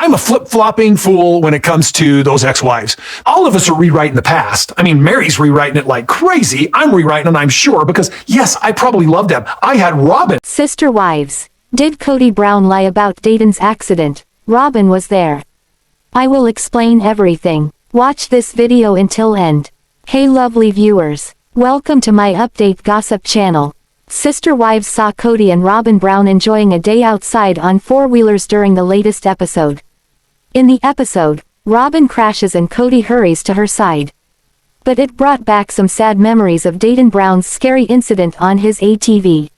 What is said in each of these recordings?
I'm a flip-flopping fool when it comes to those ex-wives. All of us are rewriting the past. I mean, Meri's rewriting it like crazy. I'm rewriting it, I'm sure, because yes, I probably loved him. I had Robyn. Sister wives. Did Kody Brown lie about Dayton's accident? Robyn was there. I will explain everything. Watch this video until end. Hey lovely viewers. Welcome to my update gossip channel. Sister wives saw Kody and Robyn Brown enjoying a day outside on four-wheelers during the latest episode. In the episode, Robyn crashes and Kody hurries to her side. But it brought back some sad memories of Dayton Brown's scary incident on his ATV.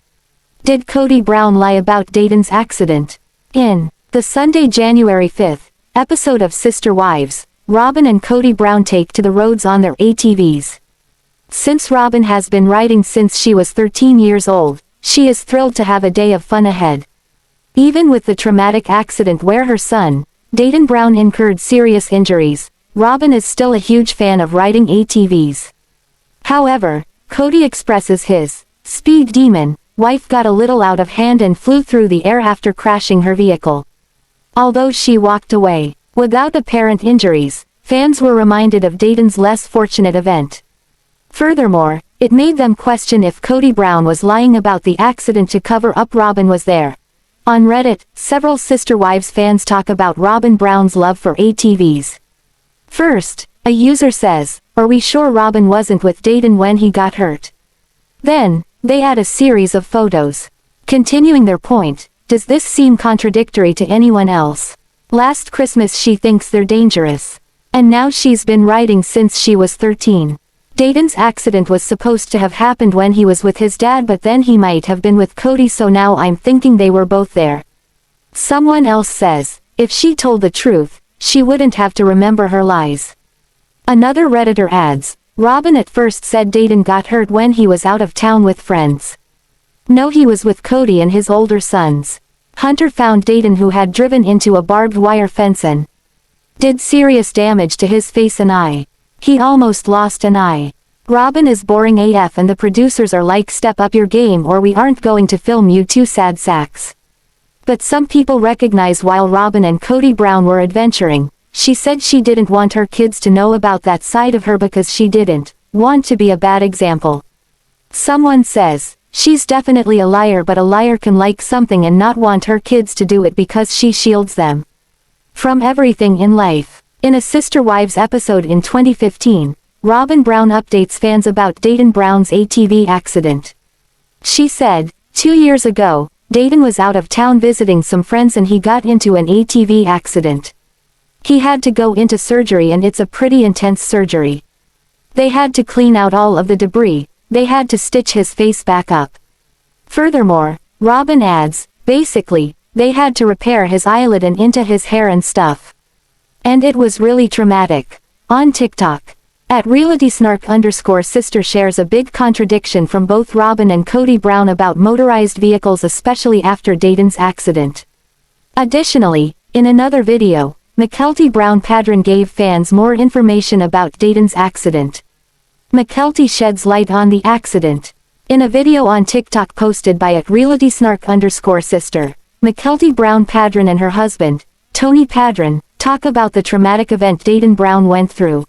Did Kody Brown lie about Dayton's accident? In the Sunday, January 5th, episode of Sister Wives, Robyn and Kody Brown take to the roads on their ATVs. Since Robyn has been riding since she was 13 years old, she is thrilled to have a day of fun ahead. Even with the traumatic accident where her son, Dayton Brown, incurred serious injuries, Robyn is still a huge fan of riding ATVs. However, Kody expresses his speed demon wife got a little out of hand and flew through the air after crashing her vehicle. Although she walked away without apparent injuries, fans were reminded of Dayton's less fortunate event. Furthermore, it made them question if Kody Brown was lying about the accident to cover up Robyn was there. On Reddit, several Sister Wives fans talk about Robyn Brown's love for ATVs. First, a user says, "Are we sure Robyn wasn't with Dayton when he got hurt?" Then, they add a series of photos. Continuing their point, does this seem contradictory to anyone else? Last Christmas she thinks they're dangerous. And now she's been riding since she was 13. Dayton's accident was supposed to have happened when he was with his dad, but then he might have been with Kody, so now I'm thinking they were both there. Someone else says, if she told the truth, she wouldn't have to remember her lies. Another Redditor adds, Robyn at first said Dayton got hurt when he was out of town with friends. No, he was with Kody and his older sons. Hunter found Dayton, who had driven into a barbed wire fence and did serious damage to his face and eye. He almost lost an eye. Robyn is boring AF and the producers are like, step up your game or we aren't going to film you two sad sacks. But some people recognize while Robyn and Kody Brown were adventuring, she said she didn't want her kids to know about that side of her because she didn't want to be a bad example. Someone says, she's definitely a liar, but a liar can like something and not want her kids to do it because she shields them from everything in life. In a Sister Wives episode in 2015, Robyn Brown updates fans about Dayton Brown's ATV accident. She said, 2 years ago, Dayton was out of town visiting some friends and he got into an ATV accident. He had to go into surgery and it's a pretty intense surgery. They had to clean out all of the debris, they had to stitch his face back up. Furthermore, Robyn adds, basically, they had to repair his eyelid and into his hair and stuff. And it was really traumatic. On TikTok, at @realitysnark_sister shares a big contradiction from both Robyn and Kody Brown about motorized vehicles, especially after Dayton's accident. Additionally, in another video, Mykelti Brown Padron gave fans more information about Dayton's accident. Mykelti sheds light on the accident. In a video on TikTok posted by @realitysnark_sister, Mykelti Brown Padron and her husband, Tony Padron, talk about the traumatic event Dayton Brown went through.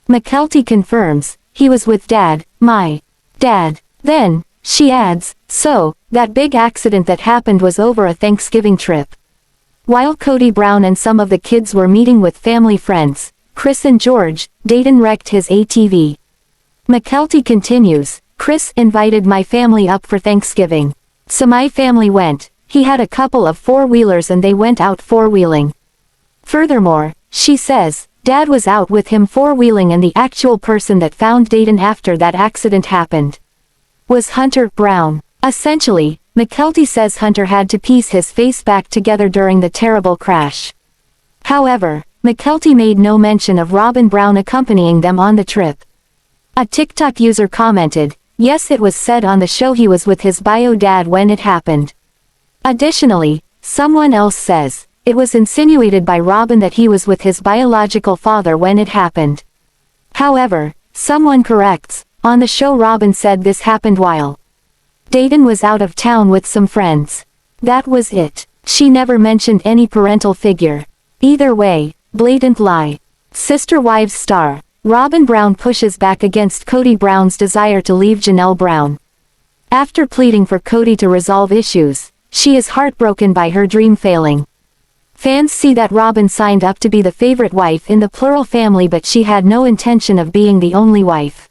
Mykelti confirms, he was with Dad, my dad. Then, she adds, so, that big accident that happened was over a Thanksgiving trip. While Kody Brown and some of the kids were meeting with family friends, Chris and George, Dayton wrecked his ATV. Mykelti continues, Chris invited my family up for Thanksgiving. So my family went, he had a couple of four-wheelers and they went out four-wheeling. Furthermore, she says, Dad was out with him four-wheeling and the actual person that found Dayton after that accident happened was Hunter Brown. Essentially, Mykelti says Hunter had to piece his face back together during the terrible crash. However, Mykelti made no mention of Robyn Brown accompanying them on the trip. A TikTok user commented, yes, it was said on the show he was with his bio dad when it happened. Additionally, someone else says, it was insinuated by Robyn that he was with his biological father when it happened. However, someone corrects, on the show Robyn said this happened while Dayton was out of town with some friends. That was it. She never mentioned any parental figure. Either way, blatant lie. Sister Wives star. Robyn Brown pushes back against Kody Brown's desire to leave Janelle Brown. After pleading for Kody to resolve issues, she is heartbroken by her dream failing. Fans see that Robyn signed up to be the favorite wife in the plural family, but she had no intention of being the only wife.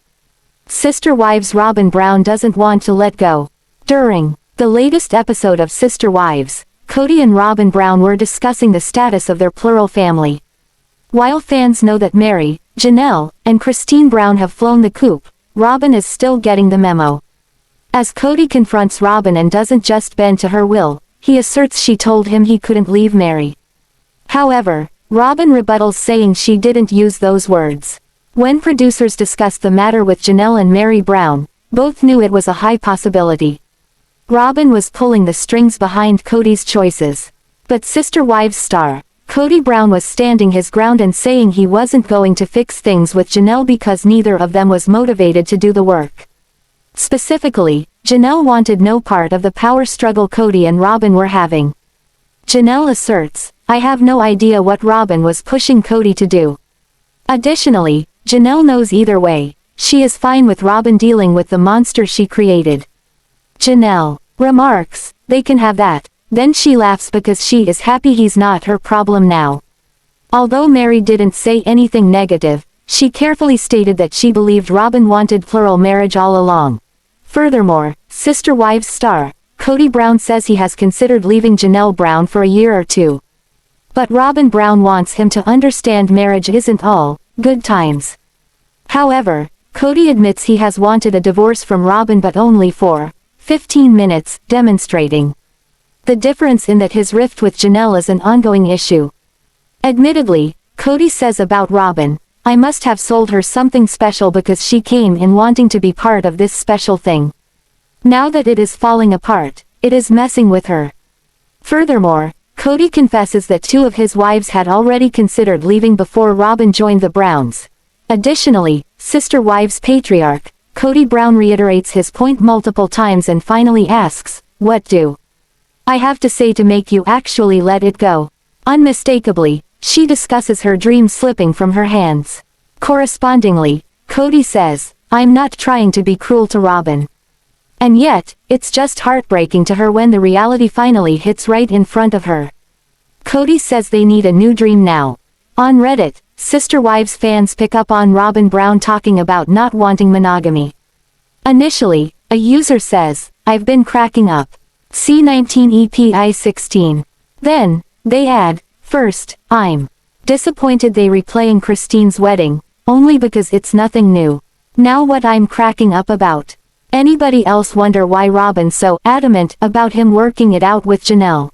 Sister Wives Robyn Brown doesn't want to let go. During the latest episode of Sister Wives, Kody and Robyn Brown were discussing the status of their plural family. While fans know that Meri, Janelle, and Christine Brown have flown the coop, Robyn is still getting the memo. As Kody confronts Robyn and doesn't just bend to her will, he asserts she told him he couldn't leave Meri. However, Robyn rebuttals saying she didn't use those words. When producers discussed the matter with Janelle and Meri Brown, both knew it was a high possibility. Robyn was pulling the strings behind Kody's choices. But Sister Wives star, Kody Brown was standing his ground and saying he wasn't going to fix things with Janelle because neither of them was motivated to do the work. Specifically, Janelle wanted no part of the power struggle Kody and Robyn were having. Janelle asserts, "I have no idea what Robyn was pushing Kody to do." Additionally, Janelle knows either way, she is fine with Robyn dealing with the monster she created. Janelle remarks, "They can have that." Then she laughs because she is happy he's not her problem now. Although Meri didn't say anything negative, she carefully stated that she believed Robyn wanted plural marriage all along. Furthermore, Sister Wives star, Kody Brown says he has considered leaving Janelle Brown for a year or two. But Robyn Brown wants him to understand marriage isn't all good times. However, Kody admits he has wanted a divorce from Robyn, but only for 15 minutes, demonstrating the difference in that his rift with Janelle is an ongoing issue. Admittedly, Kody says about Robyn, "I must have sold her something special because she came in wanting to be part of this special thing. Now that it is falling apart, it is messing with her." Furthermore, Kody confesses that two of his wives had already considered leaving before Robyn joined the Browns. Additionally, Sister Wives patriarch, Kody Brown reiterates his point multiple times and finally asks, "What do I have to say to make you actually let it go?" Unmistakably, she discusses her dream slipping from her hands. Correspondingly, Kody says, "I'm not trying to be cruel to Robyn." And yet, it's just heartbreaking to her when the reality finally hits right in front of her. Kody says they need a new dream now. On Reddit, Sister Wives fans pick up on Robyn Brown talking about not wanting monogamy. Initially, a user says, "I've been cracking up. See 19 EPI 16. Then, they add, "First, I'm disappointed they replaying Christine's wedding, only because it's nothing new. Now what I'm cracking up about. Anybody else wonder why Robyn's so adamant about him working it out with Janelle?"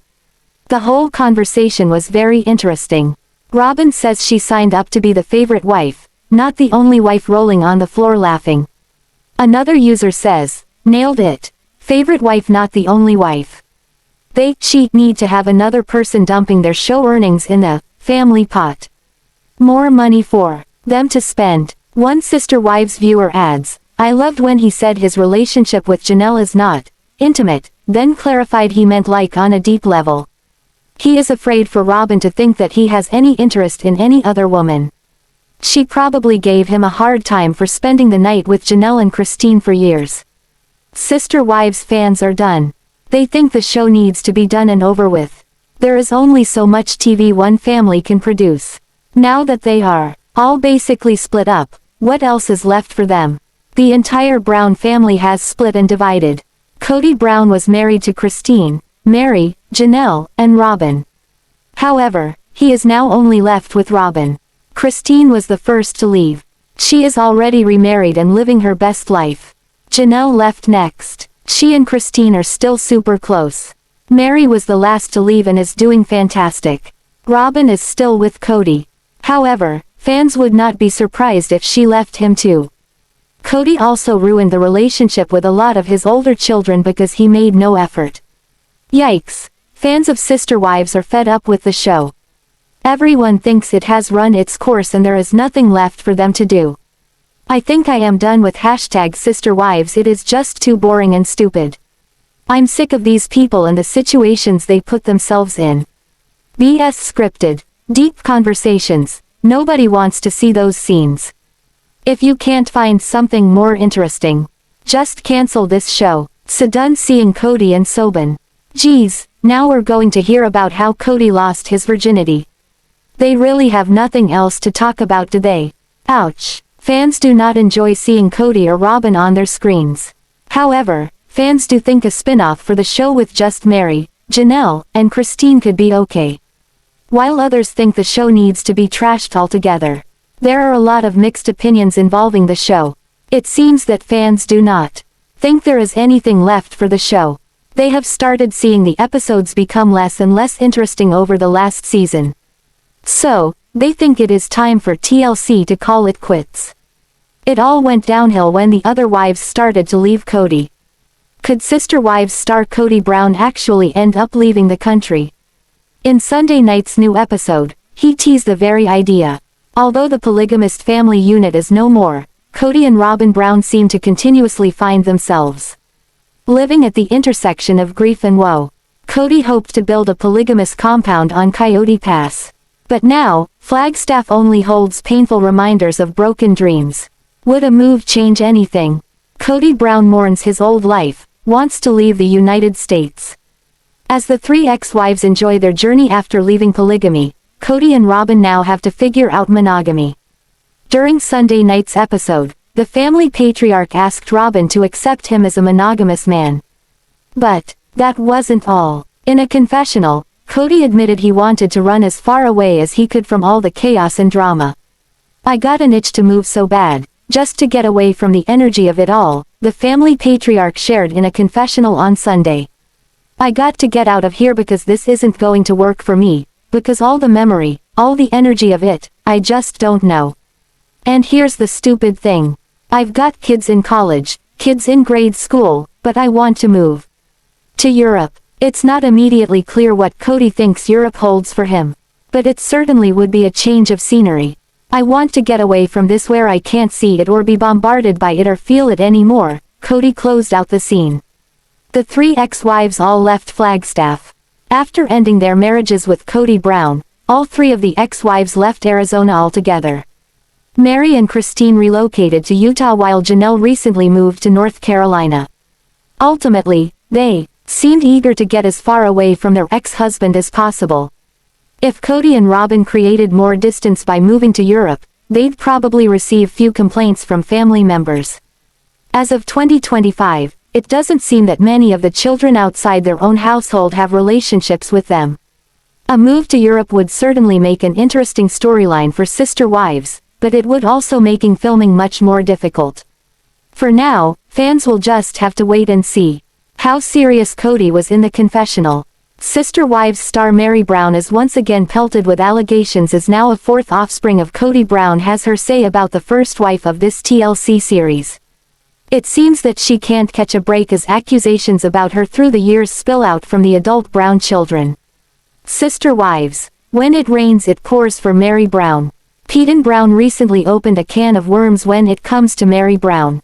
The whole conversation was very interesting. Robyn says she signed up to be the favorite wife, not the only wife, rolling on the floor laughing. Another user says, "Nailed it. Favorite wife, not the only wife. She need to have another person dumping their show earnings in the family pot. More money for them to spend." One Sister Wives viewer adds, "I loved when he said his relationship with Janelle is not intimate, then clarified he meant like on a deep level. He is afraid for Robyn to think that he has any interest in any other woman. She probably gave him a hard time for spending the night with Janelle and Christine for years." Sister Wives fans are done. They think the show needs to be done and over with. There is only so much TV one family can produce. Now that they are all basically split up, what else is left for them? The entire Brown family has split and divided. Kody Brown was married to Christine, Meri, Janelle, and Robyn. However, he is now only left with Robyn. Christine was the first to leave. She is already remarried and living her best life. Janelle left next. She and Christine are still super close. Meri was the last to leave and is doing fantastic. Robyn is still with Kody. However, fans would not be surprised if she left him too. Kody also ruined the relationship with a lot of his older children because he made no effort. Yikes. Fans of Sister Wives are fed up with the show. Everyone thinks it has run its course and there is nothing left for them to do. I think I am done with #Sister Wives. It is just too boring and stupid. I'm sick of these people and the situations they put themselves in. BS scripted. Deep conversations. Nobody wants to see those scenes. If you can't find something more interesting, just cancel this show. So done seeing Kody and Sobin. Geez, now we're going to hear about how Kody lost his virginity. They really have nothing else to talk about, do they? Ouch. Fans do not enjoy seeing Kody or Robyn on their screens. However, fans do think a spin-off for the show with just Meri, Janelle, and Christine could be okay. While others think the show needs to be trashed altogether. There are a lot of mixed opinions involving the show. It seems that fans do not think there is anything left for the show. They have started seeing the episodes become less and less interesting over the last season. So, they think it is time for TLC to call it quits. It all went downhill when the other wives started to leave Kody. Could Sister Wives star Kody Brown actually end up leaving the country? In Sunday night's new episode, he teased the very idea. Although the polygamist family unit is no more, Kody and Robyn Brown seem to continuously find themselves living at the intersection of grief and woe. Kody hoped to build a polygamous compound on Coyote Pass. But now, Flagstaff only holds painful reminders of broken dreams. Would a move change anything? Kody Brown mourns his old life, wants to leave the United States. As the three ex-wives enjoy their journey after leaving polygamy, Kody and Robyn now have to figure out monogamy. During Sunday night's episode, the family patriarch asked Robyn to accept him as a monogamous man. But that wasn't all. In a confessional, Kody admitted he wanted to run as far away as he could from all the chaos and drama. I got an itch to move so bad, just to get away from the energy of it all, the family patriarch shared in a confessional on Sunday. I got to get out of here because this isn't going to work for me, because all the memory, all the energy of it, I just don't know. And here's the stupid thing. I've got kids in college, kids in grade school, but I want to move to Europe. It's not immediately clear what Kody thinks Europe holds for him. But it certainly would be a change of scenery. I want to get away from this where I can't see it or be bombarded by it or feel it anymore, Kody closed out the scene. The three ex-wives all left Flagstaff. After ending their marriages with Kody Brown, all three of the ex-wives left Arizona altogether. Meri and Christine relocated to Utah while Janelle recently moved to North Carolina. Ultimately, they seemed eager to get as far away from their ex-husband as possible. If Kody and Robyn created more distance by moving to Europe, they'd probably receive few complaints from family members. As of 2025, it doesn't seem that many of the children outside their own household have relationships with them. A move to Europe would certainly make an interesting storyline for sister wives, but it would also making filming much more difficult. For now, fans will just have to wait and see how serious Kody was in the confessional. Sister Wives star Meri Brown is once again pelted with allegations as now a fourth offspring of Kody Brown has her say about the first wife of this TLC series. It seems that she can't catch a break as accusations about her through the years spill out from the adult Brown children. Sister Wives. When it rains it pours for Meri Brown. Peyton Brown recently opened a can of worms when it comes to Meri Brown.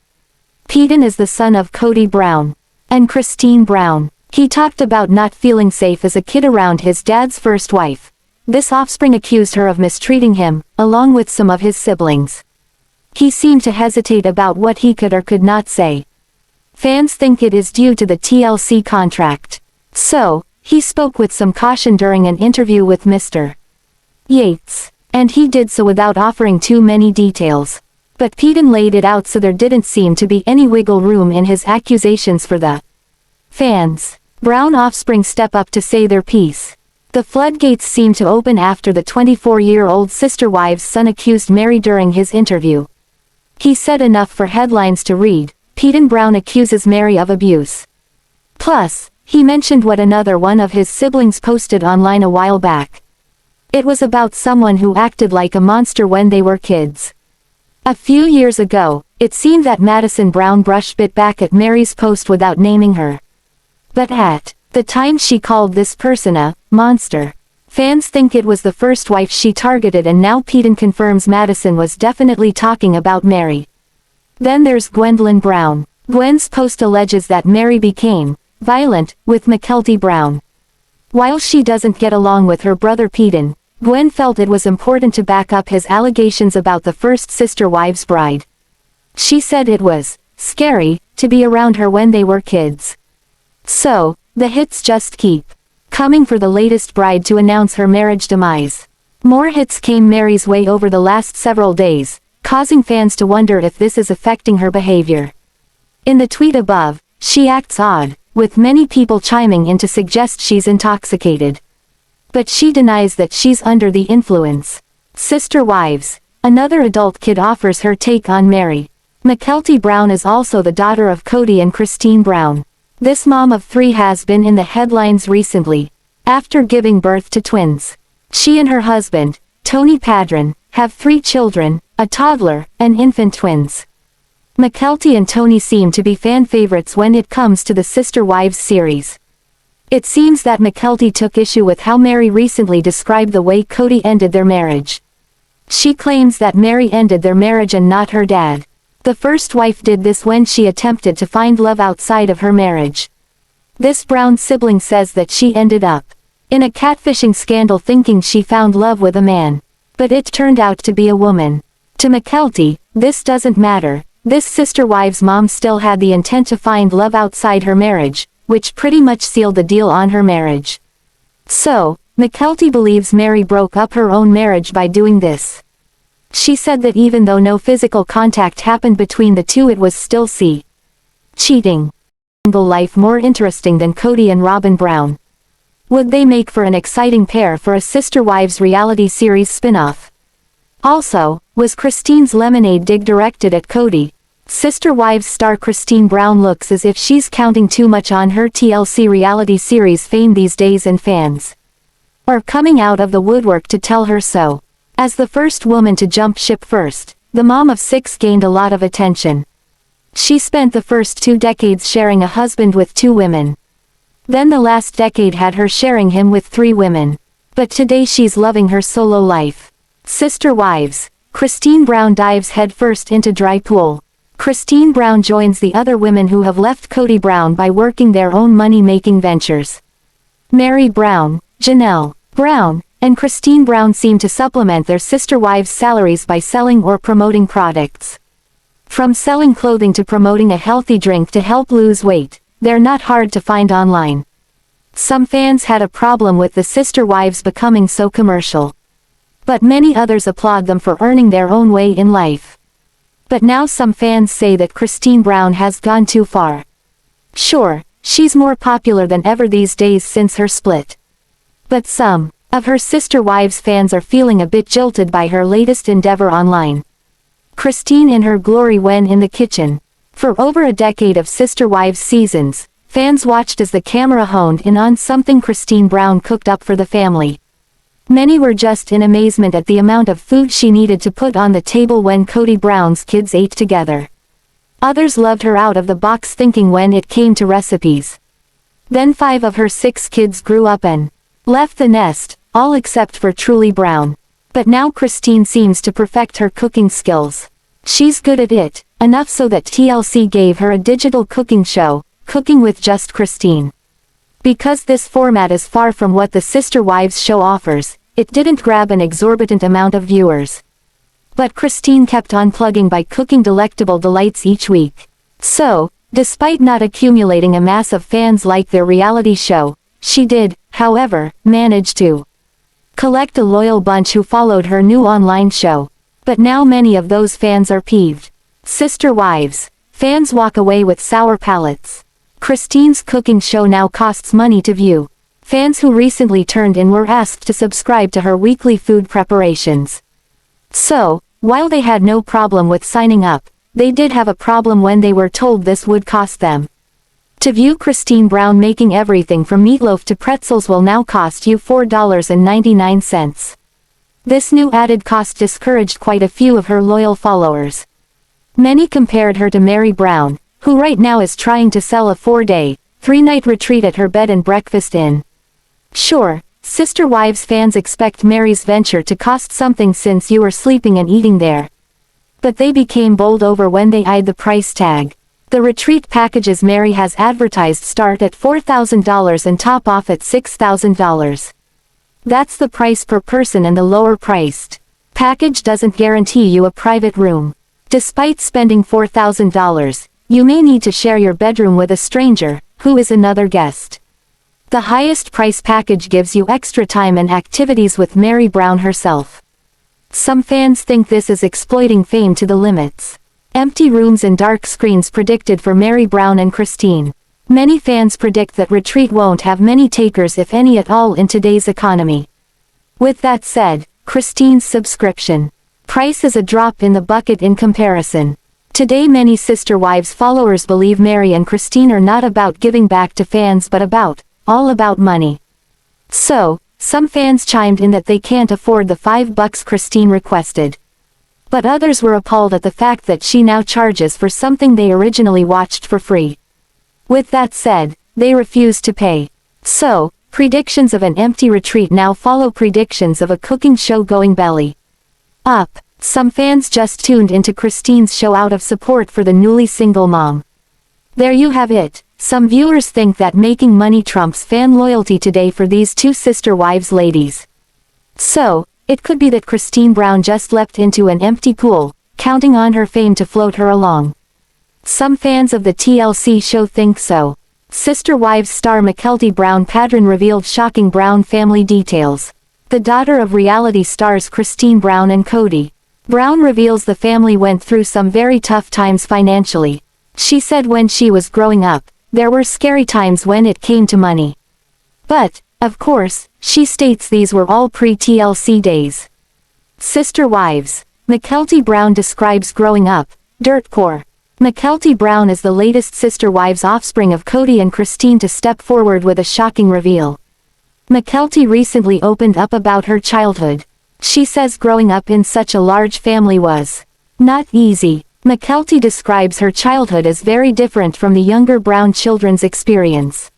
Peyton is the son of Kody Brown and Christine Brown. He talked about not feeling safe as a kid around his dad's first wife. This offspring accused her of mistreating him, along with some of his siblings. He seemed to hesitate about what he could or could not say. Fans think it is due to the TLC contract. So, he spoke with some caution during an interview with Mr. Yates. And he did so without offering too many details. But Peyton laid it out so there didn't seem to be any wiggle room in his accusations for the fans. Brown offspring step up to say their piece. The floodgates seemed to open after the 24-year-old sister wives' son accused Meri during his interview. He said enough for headlines to read. Peyton Brown accuses Meri of abuse. Plus, he mentioned what another one of his siblings posted online a while back. It was about someone who acted like a monster when they were kids. A few years ago, it seemed that Madison Brown brushed bit back at Meri's post without naming her. But at the time she called this person a monster. Fans think it was the first wife she targeted, and now Peyton confirms Madison was definitely talking about Meri. Then there's Gwendolyn Brown. Gwen's post alleges that Meri became violent with Mykelti Brown. While she doesn't get along with her brother Peyton, Gwen felt it was important to back up his allegations about the first sister wives bride. She said it was scary to be around her when they were kids. So, the hits just keep coming for the latest bride to announce her marriage demise. More hits came Meri's way over the last several days, causing fans to wonder if this is affecting her behavior. In the tweet above, she acts odd, with many people chiming in to suggest she's intoxicated. But she denies that she's under the influence. Sister wives. Another adult kid offers her take on Meri. Mykelti Brown is also the daughter of Kody and Christine Brown. This mom of 3 has been in the headlines recently, after giving birth to twins. She and her husband, Tony Padron, have 3 children, a toddler, and infant twins. Mykelti and Tony seem to be fan favorites when it comes to the Sister Wives series. It seems that Mykelti took issue with how Meri recently described the way Kody ended their marriage. She claims that Meri ended their marriage and not her dad. The first wife did this when she attempted to find love outside of her marriage. This Brown sibling says that she ended up in a catfishing scandal thinking she found love with a man. But it turned out to be a woman. To Mykelti, this doesn't matter. This sister wives mom still had the intent to find love outside her marriage, which pretty much sealed the deal on her marriage. So, Mykelti believes Meri broke up her own marriage by doing this. She said that even though no physical contact happened between the two, it was still cheating. Single life more interesting than Kody and Robyn Brown. Would they make for an exciting pair for a Sister Wives reality series spin-off? Also, was Christine's lemonade dig directed at Kody? Sister Wives star Christine Brown looks as if she's counting too much on her TLC reality series fame these days, and fans are coming out of the woodwork to tell her so. As the first woman to jump ship first, the mom of 6 gained a lot of attention. She spent the first 2 decades sharing a husband with 2 women. Then the last decade had her sharing him with 3 women. But today she's loving her solo life. Sister Wives. Christine Brown dives headfirst into dry pool. Christine Brown joins the other women who have left Kody Brown by working their own money-making ventures. Meri Brown, Janelle Brown, and Christine Brown seem to supplement their sister wives' salaries by selling or promoting products. From selling clothing to promoting a healthy drink to help lose weight, they're not hard to find online. Some fans had a problem with the sister wives becoming so commercial. But many others applaud them for earning their own way in life. But now some fans say that Christine Brown has gone too far. Sure, she's more popular than ever these days since her split. But some of her sister wives fans are feeling a bit jilted by her latest endeavor online. Christine in her glory when in the kitchen. For over a decade of Sister Wives seasons, fans watched as the camera honed in on something Christine Brown cooked up for the family. Many were just in amazement at the amount of food she needed to put on the table when Kody Brown's kids ate together. Others loved her out of the box thinking when it came to recipes. Then 5 of her 6 kids grew up and left the nest, all except for Truly Brown. But now Christine seems to perfect her cooking skills. She's good at it, enough so that TLC gave her a digital cooking show, Cooking with Just Christine. Because this format is far from what the Sister Wives show offers, it didn't grab an exorbitant amount of viewers. But Christine kept on plugging by cooking delectable delights each week. So, despite not accumulating a mass of fans like their reality show, she did, however, manage to collect a loyal bunch who followed her new online show. But now many of those fans are peeved. Sister Wives. Fans walk away with sour palates. Christine's cooking show now costs money to view. Fans who recently turned in were asked to subscribe to her weekly food preparations. So, while they had no problem with signing up, they did have a problem when they were told this would cost them. To view Christine Brown making everything from meatloaf to pretzels will now cost you $4.99. This new added cost discouraged quite a few of her loyal followers. Many compared her to Meri Brown, who right now is trying to sell a 4-day, 3-night retreat at her bed and breakfast inn. Sure, Sister Wives fans expect Meri's venture to cost something since you are sleeping and eating there. But they became bowled over when they eyed the price tag. The retreat packages Meri has advertised start at $4,000 and top off at $6,000. That's the price per person, and the lower priced package doesn't guarantee you a private room. Despite spending $4,000, you may need to share your bedroom with a stranger, who is another guest. The highest price package gives you extra time and activities with Meri Brown herself. Some fans think this is exploiting fame to the limits. Empty rooms and dark screens predicted for Meri Brown and Christine. Many fans predict that retreat won't have many takers, if any at all, in today's economy. With that said, Christine's subscription price is a drop in the bucket in comparison. Today many Sister Wives followers believe Meri and Christine are not about giving back to fans but all about money. So, some fans chimed in that they can't afford the $5 Christine requested. But others were appalled at the fact that she now charges for something they originally watched for free. With that said, they refused to pay. So, predictions of an empty retreat now follow predictions of a cooking show going belly up. Some fans just tuned into Christine's show out of support for the newly single mom. There you have it. Some viewers think that making money trumps fan loyalty today for these two Sister Wives ladies. So, it could be that Christine Brown just leapt into an empty pool, counting on her fame to float her along. Some fans of the TLC show think so. Sister Wives star Mykelti Brown Padron revealed shocking Brown family details. The daughter of reality stars Christine Brown and Kody Brown reveals the family went through some very tough times financially. She said when she was growing up, there were scary times when it came to money. But, of course, she states these were all pre-TLC days. Sister Wives. Mykelti Brown describes growing up, dirt poor. Mykelti Brown is the latest Sister Wives offspring of Kody and Christine to step forward with a shocking reveal. Mykelti recently opened up about her childhood. She says growing up in such a large family was not easy. Mykelti describes her childhood as very different from the younger Brown children's experience.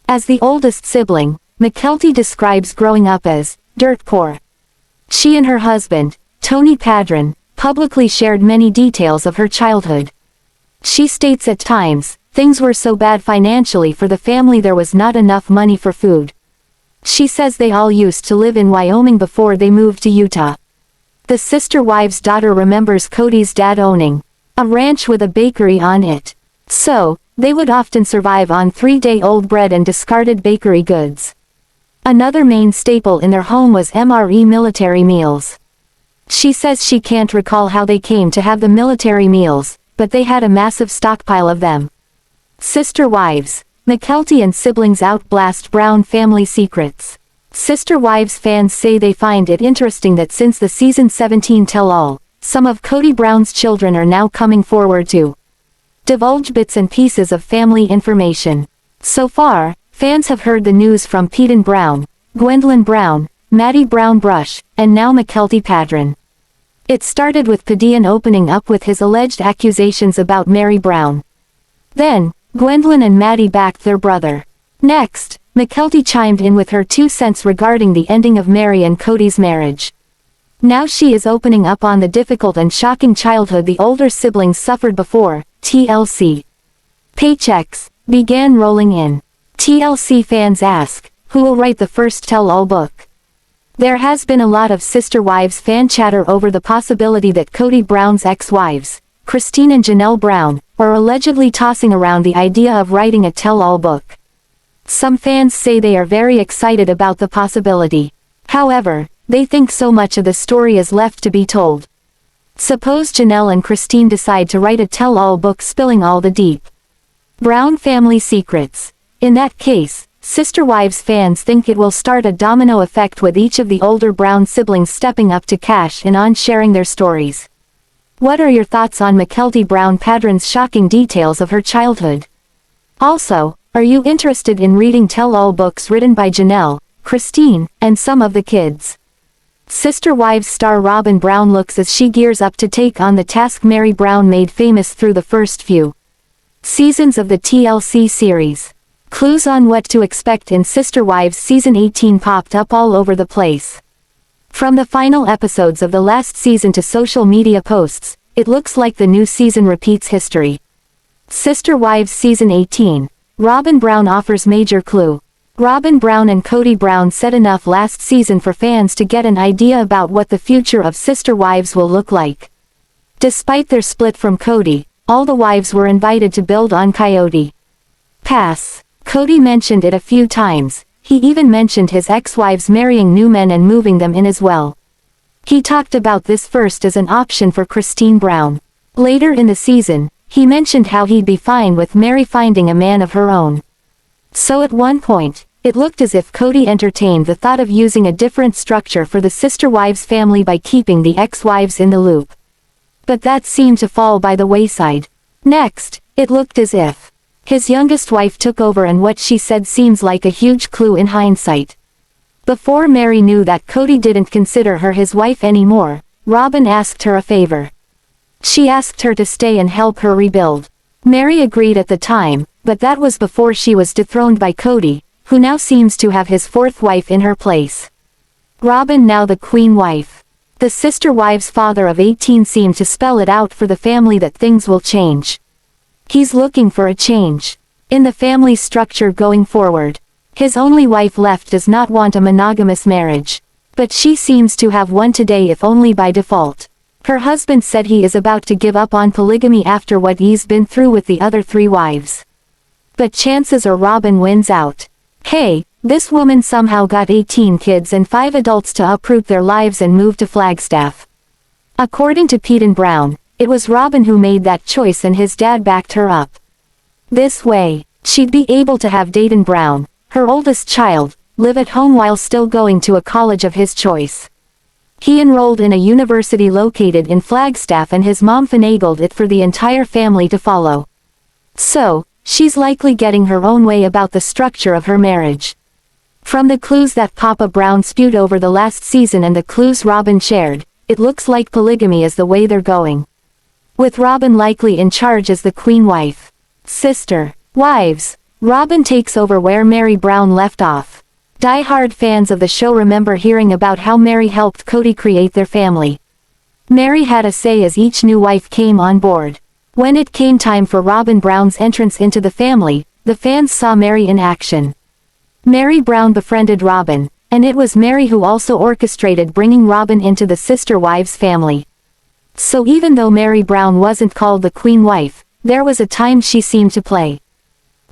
As the oldest sibling, Mykelti describes growing up as dirt poor. She and her husband, Tony Padron, publicly shared many details of her childhood. She states at times, things were so bad financially for the family there was not enough money for food. She says they all used to live in Wyoming before they moved to Utah. The Sister Wives' daughter remembers Kody's dad owning a ranch with a bakery on it. So, they would often survive on 3-day-old bread and discarded bakery goods. Another main staple in their home was MRE military meals. She says she can't recall how they came to have the military meals, but they had a massive stockpile of them. Sister Wives. Mykelti and siblings outblast Brown family secrets. Sister Wives fans say they find it interesting that since the season 17 tell-all, some of Kody Brown's children are now coming forward to divulge bits and pieces of family information. So far, fans have heard the news from Peyton Brown, Gwendolyn Brown, Maddie Brown Brush, and now Mykelti Padron. It started with Padian opening up with his alleged accusations about Meri Brown. Then, Gwendolyn and Maddie backed their brother. Next, Mykelti chimed in with her 2 cents regarding the ending of Meri and Kody's marriage. Now she is opening up on the difficult and shocking childhood the older siblings suffered before TLC. Paychecks began rolling in. TLC fans ask, who will write the first tell-all book? There has been a lot of Sister Wives fan chatter over the possibility that Kody Brown's ex-wives, Christine and Janelle Brown, are allegedly tossing around the idea of writing a tell-all book. Some fans say they are very excited about the possibility. However, they think so much of the story is left to be told. Suppose Janelle and Christine decide to write a tell-all book spilling all the deep Brown family secrets. In that case, Sister Wives fans think it will start a domino effect with each of the older Brown siblings stepping up to cash in on sharing their stories. What are your thoughts on Mykelti Brown Padron's shocking details of her childhood? Also, are you interested in reading tell-all books written by Janelle, Christine, and some of the kids? Sister Wives star Robyn Brown looks as she gears up to take on the task Meri Brown made famous through the first few seasons of the TLC series. Clues on what to expect in Sister Wives season 18 popped up all over the place. From the final episodes of the last season to social media posts, it looks like the new season repeats history. Sister Wives season 18. Robyn Brown offers major clue. Robyn Brown and Kody Brown said enough last season for fans to get an idea about what the future of sister wives will look like. Despite their split from Kody, all the wives were invited to build on Coyote. Pass. Kody mentioned it a few times. He even mentioned his ex-wives marrying new men and moving them in as well. He talked about this first as an option for Christine Brown. Later in the season, he mentioned how he'd be fine with Meri finding a man of her own. So at one point, it looked as if Kody entertained the thought of using a different structure for the sister wives family by keeping the ex-wives in the loop. But that seemed to fall by the wayside. Next, it looked as if his youngest wife took over, and what she said seems like a huge clue in hindsight. Before Meri knew that Kody didn't consider her his wife anymore, Robyn asked her a favor. She asked her to stay and help her rebuild. Meri agreed at the time, but that was before she was dethroned by Kody, who now seems to have his fourth wife in her place. Robyn now the queen wife. The sister wives' father of 18 seemed to spell it out for the family that things will change. He's looking for a change in the family structure going forward. His only wife left does not want a monogamous marriage, but she seems to have one today, if only by default. Her husband said he is about to give up on polygamy after what he's been through with the other 3 wives. But chances are Robyn wins out. Hey, this woman somehow got 18 kids and 5 adults to uproot their lives and move to Flagstaff. According to Peyton Brown, it was Robyn who made that choice and his dad backed her up. This way, she'd be able to have Dayton Brown, her oldest child, live at home while still going to a college of his choice. He enrolled in a university located in Flagstaff, and his mom finagled it for the entire family to follow. So, she's likely getting her own way about the structure of her marriage. From the clues that Papa Brown spewed over the last season and the clues Robyn shared, it looks like polygamy is the way they're going. With Robyn likely in charge as the queen wife. Sister wives. Robyn takes over where Meri Brown left off. Die-hard fans of the show remember hearing about how Meri helped Kody create their family. Meri had a say as each new wife came on board. When it came time for Robyn Brown's entrance into the family, the fans saw Meri in action. Meri Brown befriended Robyn, and it was Meri who also orchestrated bringing Robyn into the sister wives family. So even though Meri Brown wasn't called the queen wife, there was a time she seemed to play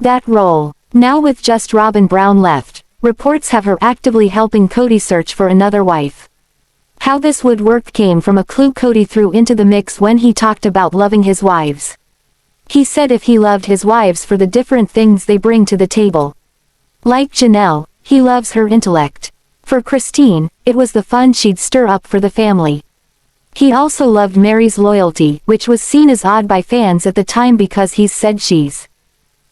that role. Now with just Robyn Brown left, reports have her actively helping Kody search for another wife. How this would work came from a clue Kody threw into the mix when he talked about loving his wives. He said if he loved his wives for the different things they bring to the table. Like Janelle, he loves her intellect. For Christine, it was the fun she'd stir up for the family. He also loved Meri's loyalty, which was seen as odd by fans at the time because he's said she's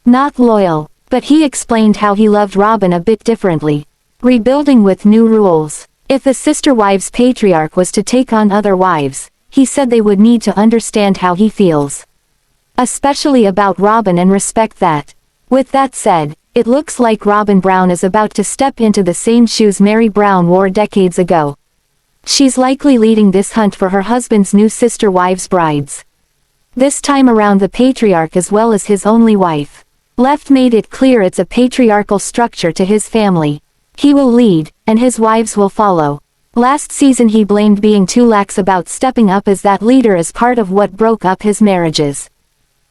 not loyal, but he explained how he loved Robyn a bit differently. Rebuilding with new rules. If the sister wives patriarch was to take on other wives, he said they would need to understand how he feels. Especially about Robyn and respect that. With that said, it looks like Robyn Brown is about to step into the same shoes Meri Brown wore decades ago. She's likely leading this hunt for her husband's new sister wives' brides. This time around the patriarch as well as his only wife left made it clear it's a patriarchal structure to his family. He will lead, and his wives will follow. Last season he blamed being too lax about stepping up as that leader as part of what broke up his marriages.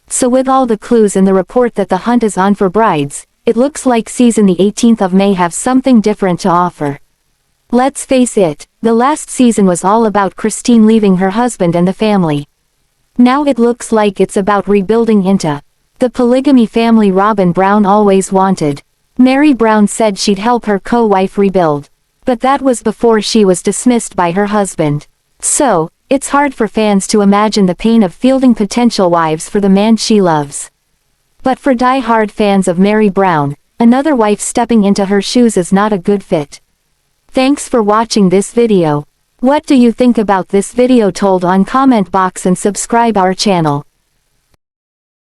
So with all the clues in the report that the hunt is on for brides, it looks like season the 18th of May have something different to offer. Let's face it, the last season was all about Christine leaving her husband and the family. Now it looks like it's about rebuilding into the polygamy family Robyn Brown always wanted. Meri Brown said she'd help her co-wife rebuild. But that was before she was dismissed by her husband. So, it's hard for fans to imagine the pain of fielding potential wives for the man she loves. But for die-hard fans of Meri Brown, another wife stepping into her shoes is not a good fit. Thanks for watching this video. What do you think about this video? Told on comment box and subscribe our channel.